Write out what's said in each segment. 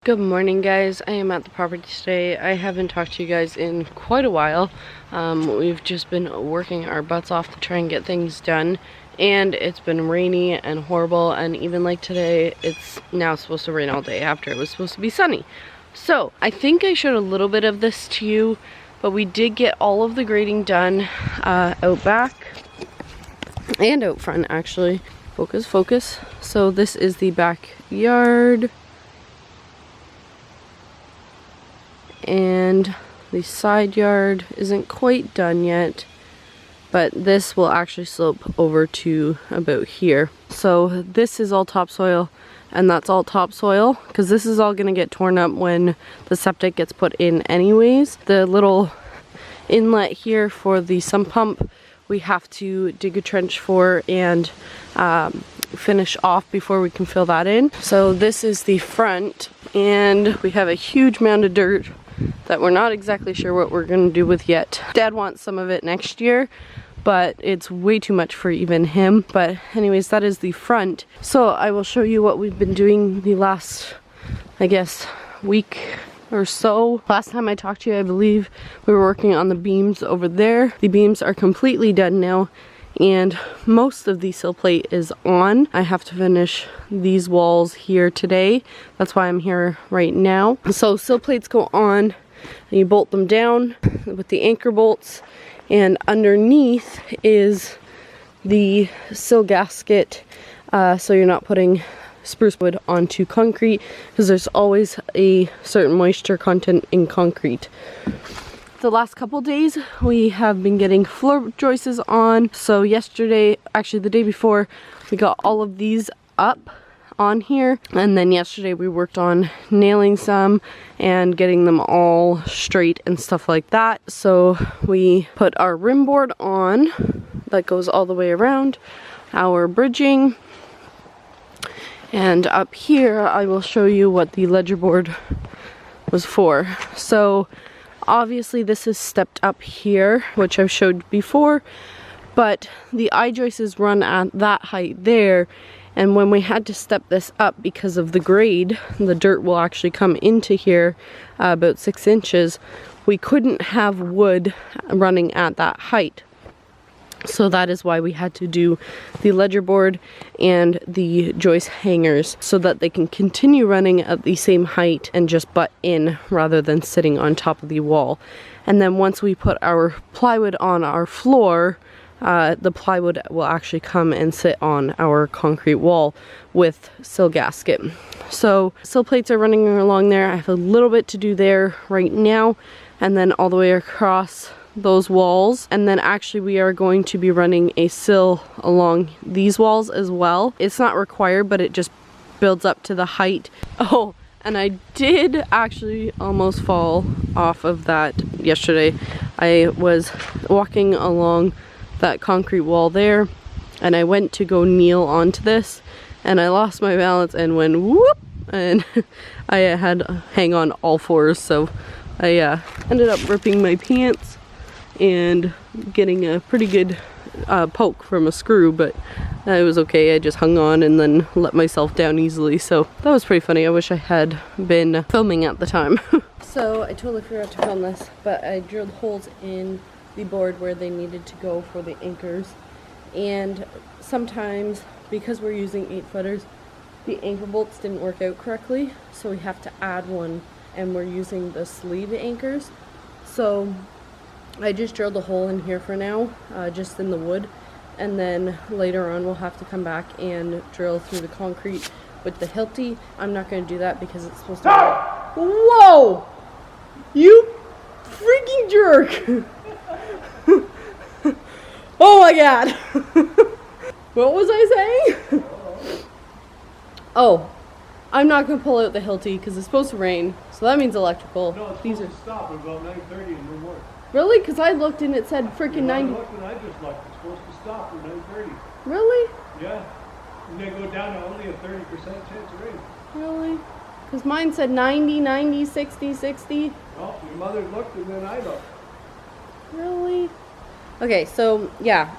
Good morning, guys. I am at the property today. I haven't talked to you guys in quite a while. We've just been working our butts off to try and get things done, and it's been rainy and horrible, and even like today, it's now supposed to rain all day after it was supposed to be sunny. So I think I showed a little bit of this to you, but we did get all of the grading done out back and out front, actually. Focus. So this is the backyard. And the side yard isn't quite done yet, but this will actually slope over to about here. So this is all topsoil, and that's all topsoil, because this is all going to get torn up when the septic gets put in anyways. The little inlet here for the sump pump, we have to dig a trench for and finish off before we can fill that in. So this is the front, and we have a huge mound of dirt that we're not exactly sure what we're going to do with yet. Dad wants some of it next year, but it's way too much for even him. But anyways, that is the front. So I will show you what we've been doing the last, I guess, week or so. Last time I talked to you, I believe we were working on the beams over there. The beams are completely done now, and most of the sill plate is on. I have to finish these walls here today. That's why I'm here right now. So sill plates go on, and you bolt them down with the anchor bolts, and underneath is the sill gasket, so you're not putting spruce wood onto concrete, because there's always a certain moisture content in concrete. The last couple days we have been getting floor joists on. So yesterday, actually the day before, we got all of these up on here, and then yesterday we worked on nailing some and getting them all straight and stuff like that. So we put our rim board on that goes all the way around, our bridging, and up here I will show you what the ledger board was for. So obviously this is stepped up here, which I've showed before, but the I-joists run at that height there, and when we had to step this up because of the grade, the dirt will actually come into here about 6 inches, we couldn't have wood running at that height. So that is why we had to do the ledger board and the joist hangers, so that they can continue running at the same height and just butt in rather than sitting on top of the wall. And then once we put our plywood on our floor, the plywood will actually come and sit on our concrete wall with sill gasket. So sill plates are running along there. I have a little bit to do there right now, and then all the way across those walls, and then actually we are going to be running a sill along these walls as well. It's not required, but it just builds up to the height. Oh, and I did actually almost fall off of that yesterday. I was walking along that concrete wall there, and I went to go kneel onto this, and I lost my balance and went whoop, and I had to hang on all fours, so I ended up ripping my pants and getting a pretty good poke from a screw, but it was okay. I just hung on and then let myself down easily, so that was pretty funny. I wish I had been filming at the time. So I totally forgot to film this, but I drilled holes in the board where they needed to go for the anchors, and sometimes because we're using 8-footers, the anchor bolts didn't work out correctly, so we have to add one, and we're using the sleeve anchors. So I just drilled a hole in here for now, just in the wood, and then later on we'll have to come back and drill through the concrete with the Hilti. I'm not going to do that because it's supposed to be... Whoa! You freaking jerk! Oh my god! What was I saying? Oh, I'm not going to pull out the Hilti because it's supposed to rain, so that means electrical. No, it's supposed to stop at about 9:30 and no more. Really? Because I looked and it said freaking 90. I looked and I just looked. It's supposed to stop at 9:30. Really? Yeah. And they go down to only a 30% chance of rain. Really? Because mine said 90, 90, 60, 60. Well, your mother looked and then I looked. Really? Okay, so yeah,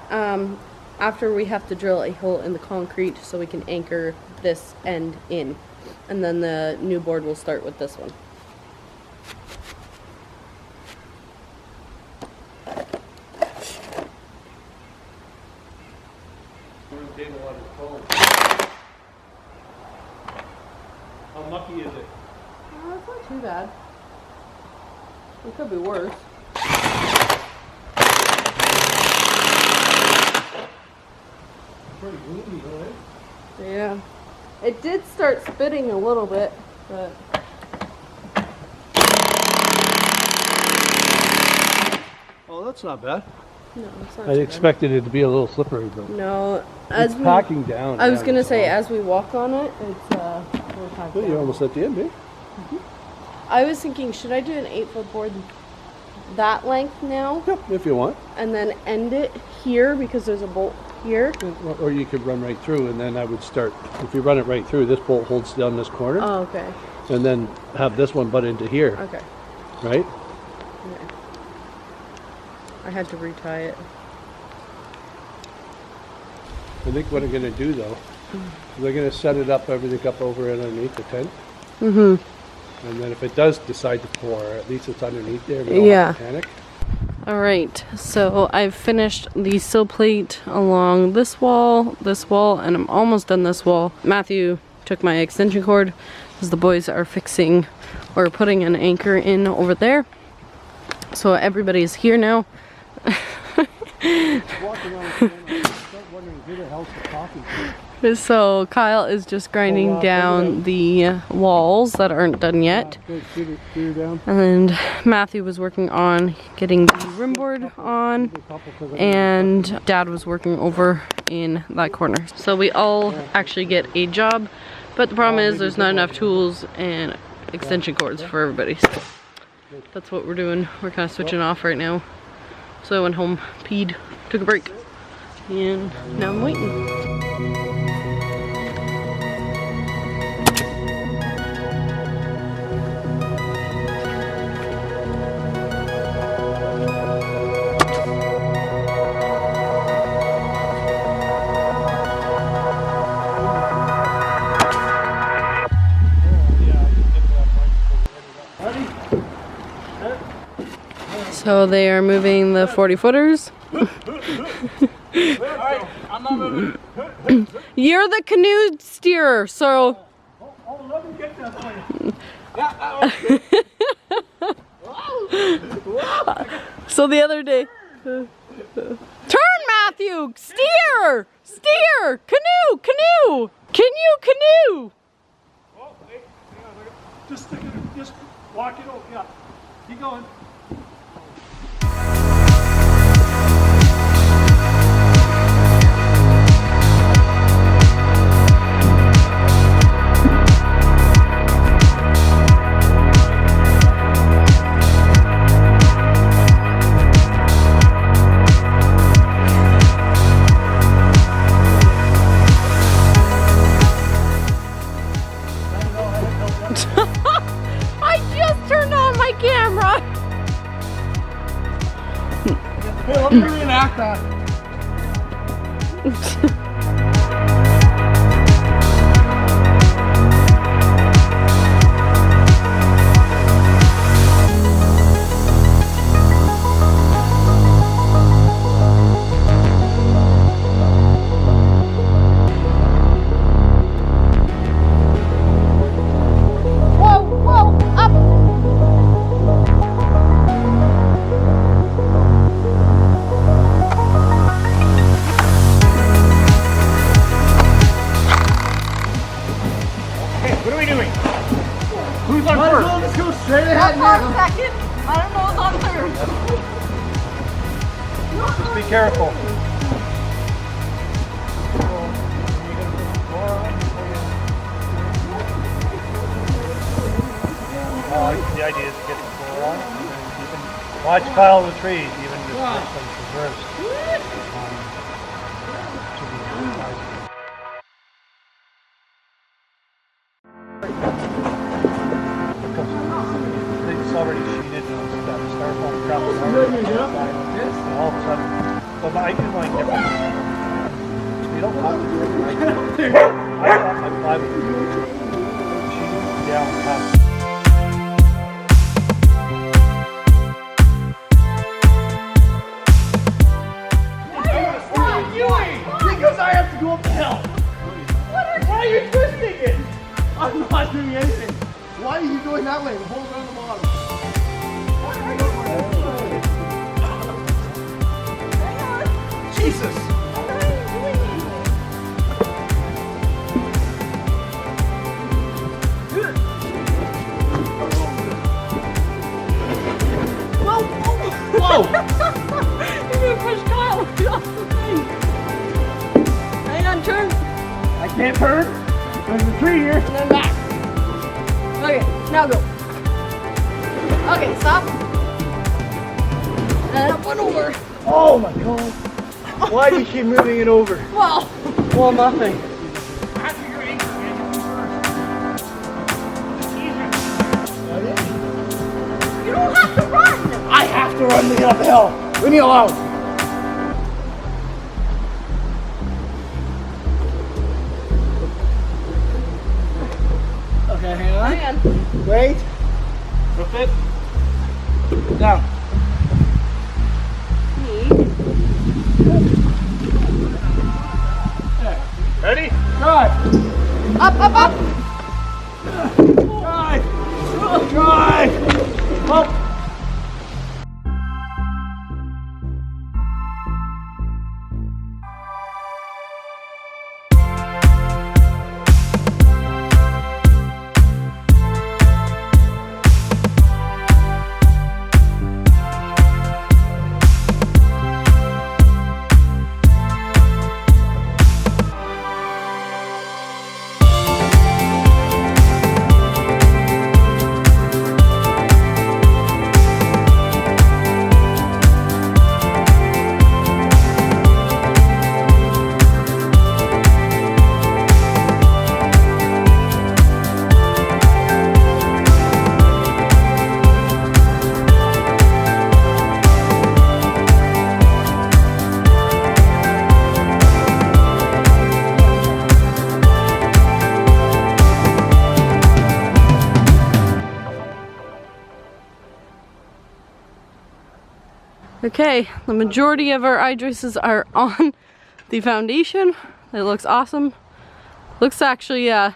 after we have to drill a hole in the concrete so we can anchor this end in. and then the new board will start with this one. How mucky is it? It's not too bad. It could be worse. Pretty gloomy, right? Yeah. It did start spitting a little bit, but... Oh, that's not bad. No, it's not I too expected it to be a little slippery, but bad. No, as it's we... packing down. I was yeah, gonna so- say, as we walk on it, it's we're packed Well, down. you're almost at the end, eh? I was thinking, should I do an 8-foot board that length now, Yep, if you want. and then end it here because there's a bolt here? Or you could run right through, and then I would start, if you run it right through, this bolt holds down this corner, Oh, okay. and then have this one butt into here, Okay. right? Okay. I had to retie it. I think what I'm going to do, though, they're going to set it up, everything up over underneath the tent, Mm-hmm. and then if it does decide to pour, at least it's underneath there, we don't have to panic. All right, so I've finished the sill plate along this wall, and I'm almost done this wall. Matthew took my extension cord because the boys are fixing or putting an anchor in over there. So everybody's here now. Walking around the corner, I start wondering who the hell's the talking to. So Kyle is just grinding down the walls that aren't done yet. Good, clear down. And Matthew was working on getting the rim board on, and Dad was working over in that corner. So we all actually get a job, but the problem is there's not enough tools and extension cords for everybody. So that's what we're doing. We're kind of switching off right now. So I went home, peed, took a break, and now I'm waiting. So they are moving the 40-footers. Alright, I'm not moving. You're the canoe steerer, so... Oh, let me get that for you. So the other day... Turn, Matthew! Steer! Steer! Canoe! Canoe! Can you canoe? Oh, wait, hang on a second. Just stick it, just walk it over, yeah. Keep going. I just turned on my camera! Hey, let me reenact that. What are we doing? Who's on first? Let's go straight ahead now. Second. I don't know what's on third. Just be careful. The idea is to get the floor on. Watch Kyle retrieve, even just reverse. It's already sheeted and it's got styrofoam crap. All of a sudden, but I do like different. You don't have to do it. I'm Yeah, on top. Because I have to go up the hill. Why are you twisting it? I'm not doing anything. Why are you going that way? The hole's on the bottom. Jesus. Whoa! You're gonna push Kyle off the thing. Hang on, turn. I can't turn. There's a tree here. And then back. Okay, now go. Okay, stop. And up and over. Oh my god. Why do you keep moving it over? Well, Well, nothing. you don't have to run. I have to run the uphill. Leave me alone. Okay, hang on. Hang on. Wait. Lift it. Down. Ready? Drive. Up, up, up. Drive. Drive. Up. Okay, the majority of our I-joists are on the foundation. It looks awesome. Looks actually, it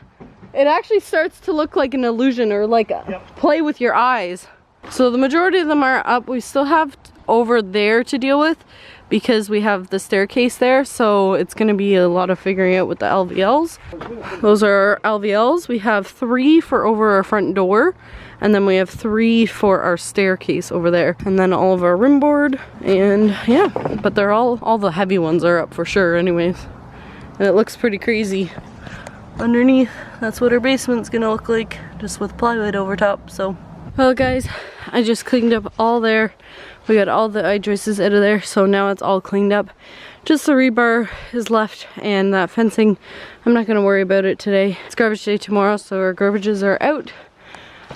actually starts to look like an illusion or like a play with your eyes. So the majority of them are up. We still have over there to deal with because we have the staircase there. So it's gonna be a lot of figuring out with the LVLs. Those are our LVLs. We have 3 for over our front door. And then we have 3 for our staircase over there. And then all of our rim board. And yeah, but they're all the heavy ones are up for sure anyways. And it looks pretty crazy. Underneath, that's what our basement's gonna look like. Just with plywood over top, so. Well guys, I just cleaned up all there. We got all the I-joists out of there, so now it's all cleaned up. Just the rebar is left and that fencing, I'm not gonna worry about it today. It's garbage day tomorrow, so our garbages are out.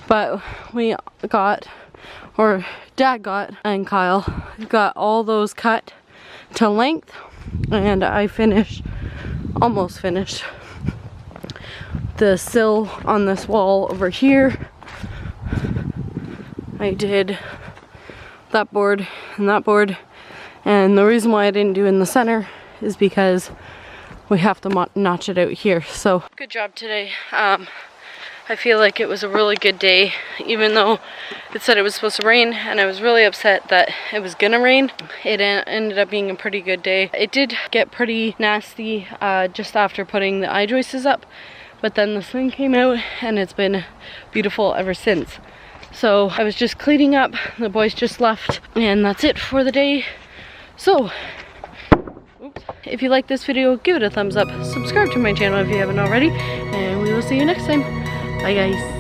But we got, or Dad got, and Kyle got all those cut to length, and I finished, almost finished, the sill on this wall over here. I did that board and that board, and the reason why I didn't do in the center is because we have to notch it out here. So good job today. I feel like it was a really good day, even though it said it was supposed to rain, and I was really upset that it was gonna rain. It ended up being a pretty good day. It did get pretty nasty just after putting the I-joists up, but then the sun came out and it's been beautiful ever since. So I was just cleaning up, the boys just left, and that's it for the day. So, oops. If you like this video, give it a thumbs up, subscribe to my channel if you haven't already, and we will see you next time. Bye guys.